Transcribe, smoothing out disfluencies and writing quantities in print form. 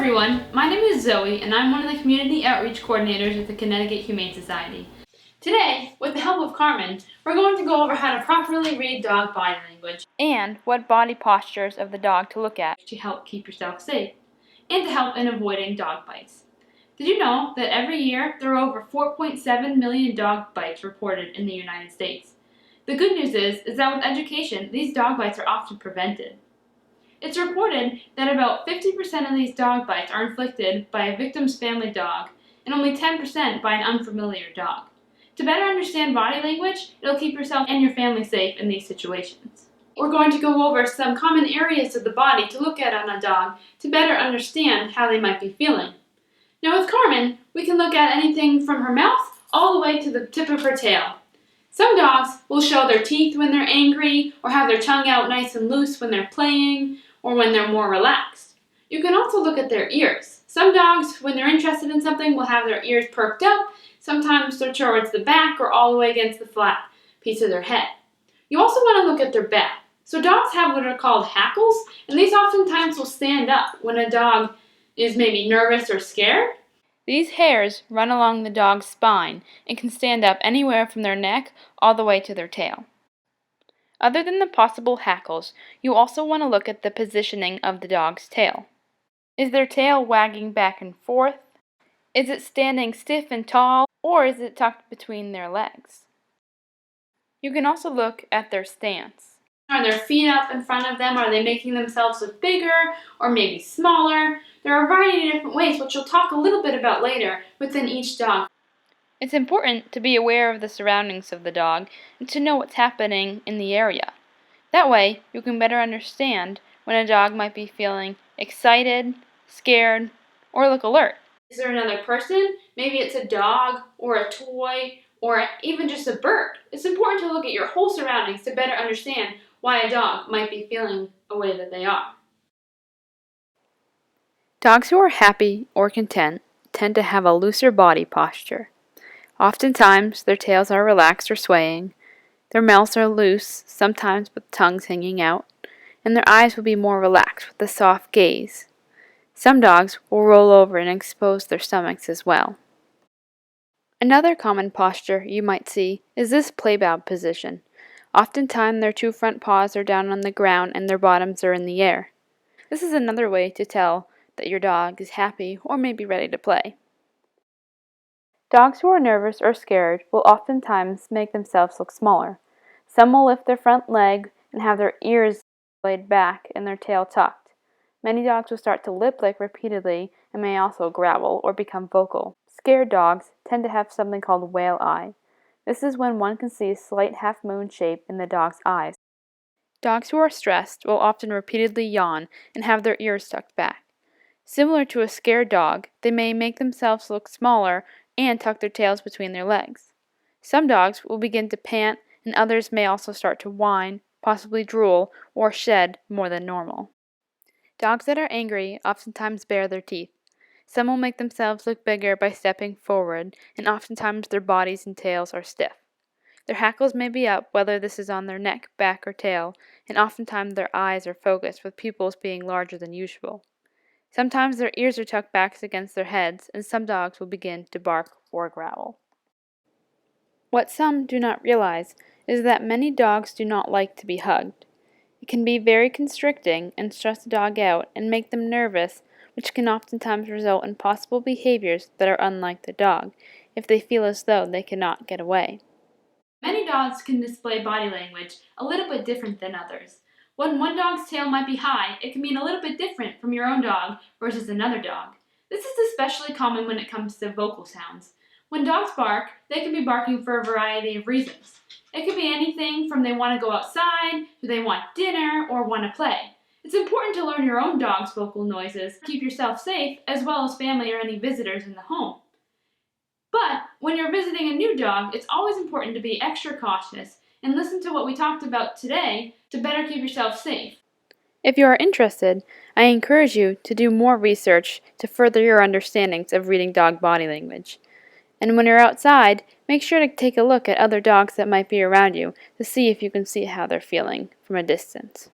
everyone, my name is Zoe and I'm one of the community outreach coordinators with the Connecticut Humane Society. Today, with the help of Carmen, we're going to go over how to properly read dog body language and what body postures of the dog to look at to help keep yourself safe and to help in avoiding dog bites. Did you know that every year there are over 4.7 million dog bites reported in the United States? The good news is that with education, these dog bites are often prevented. It's reported that about 50% of these dog bites are inflicted by a victim's family dog and only 10% by an unfamiliar dog. To better understand body language, it'll keep yourself and your family safe in these situations. We're going to go over some common areas of the body to look at on a dog to better understand how they might be feeling. Now with Carmen, we can look at anything from her mouth all the way to the tip of her tail. Some dogs will show their teeth when they're angry or have their tongue out nice and loose when they're playing or when they're more relaxed. You can also look at their ears. Some dogs, when they're interested in something, will have their ears perked up. Sometimes they're towards the back or all the way against the flat piece of their head. You also want to look at their back. So dogs have what are called hackles, and these oftentimes will stand up when a dog is maybe nervous or scared. These hairs run along the dog's spine and can stand up anywhere from their neck all the way to their tail. Other than the possible hackles, you also want to look at the positioning of the dog's tail. Is their tail wagging back and forth? Is it standing stiff and tall, or is it tucked between their legs? You can also look at their stance. Are their feet up in front of them? Are they making themselves look bigger or maybe smaller? There are a variety of different ways, which we'll talk a little bit about later within each dog. It's important to be aware of the surroundings of the dog and to know what's happening in the area. That way, you can better understand when a dog might be feeling excited, scared, or look alert. Is there another person? Maybe it's a dog or a toy or even just a bird. It's important to look at your whole surroundings to better understand why a dog might be feeling a way that they are. Dogs who are happy or content tend to have a looser body posture. Oftentimes, their tails are relaxed or swaying, their mouths are loose, sometimes with tongues hanging out, and their eyes will be more relaxed with a soft gaze. Some dogs will roll over and expose their stomachs as well. Another common posture you might see is this play-bow position. Oftentimes, their two front paws are down on the ground and their bottoms are in the air. This is another way to tell that your dog is happy or maybe ready to play. Dogs who are nervous or scared will oftentimes make themselves look smaller. Some will lift their front leg and have their ears laid back and their tail tucked. Many dogs will start to lip-lick repeatedly and may also growl or become vocal. Scared dogs tend to have something called whale eye. This is when one can see a slight half-moon shape in the dog's eyes. Dogs who are stressed will often repeatedly yawn and have their ears tucked back. Similar to a scared dog, they may make themselves look smaller and tuck their tails between their legs. Some dogs will begin to pant, and others may also start to whine, possibly drool, or shed more than normal. Dogs that are angry oftentimes bare their teeth. Some will make themselves look bigger by stepping forward, and oftentimes their bodies and tails are stiff. Their hackles may be up, whether this is on their neck, back, or tail, and oftentimes their eyes are focused, with pupils being larger than usual. Sometimes their ears are tucked back against their heads, and some dogs will begin to bark or growl. What some do not realize is that many dogs do not like to be hugged. It can be very constricting and stress the dog out and make them nervous, which can oftentimes result in possible behaviors that are unlike the dog, if they feel as though they cannot get away. Many dogs can display body language a little bit different than others. When one dog's tail might be high, it can mean a little bit different from your own dog versus another dog. This is especially common when it comes to vocal sounds. When dogs bark, they can be barking for a variety of reasons. It could be anything from they want to go outside, to they want dinner, or want to play. It's important to learn your own dog's vocal noises to keep yourself safe, as well as family or any visitors in the home. But when you're visiting a new dog, it's always important to be extra cautious and listen to what we talked about today to better keep yourself safe. If you are interested, I encourage you to do more research to further your understandings of reading dog body language. And when you're outside, make sure to take a look at other dogs that might be around you to see if you can see how they're feeling from a distance.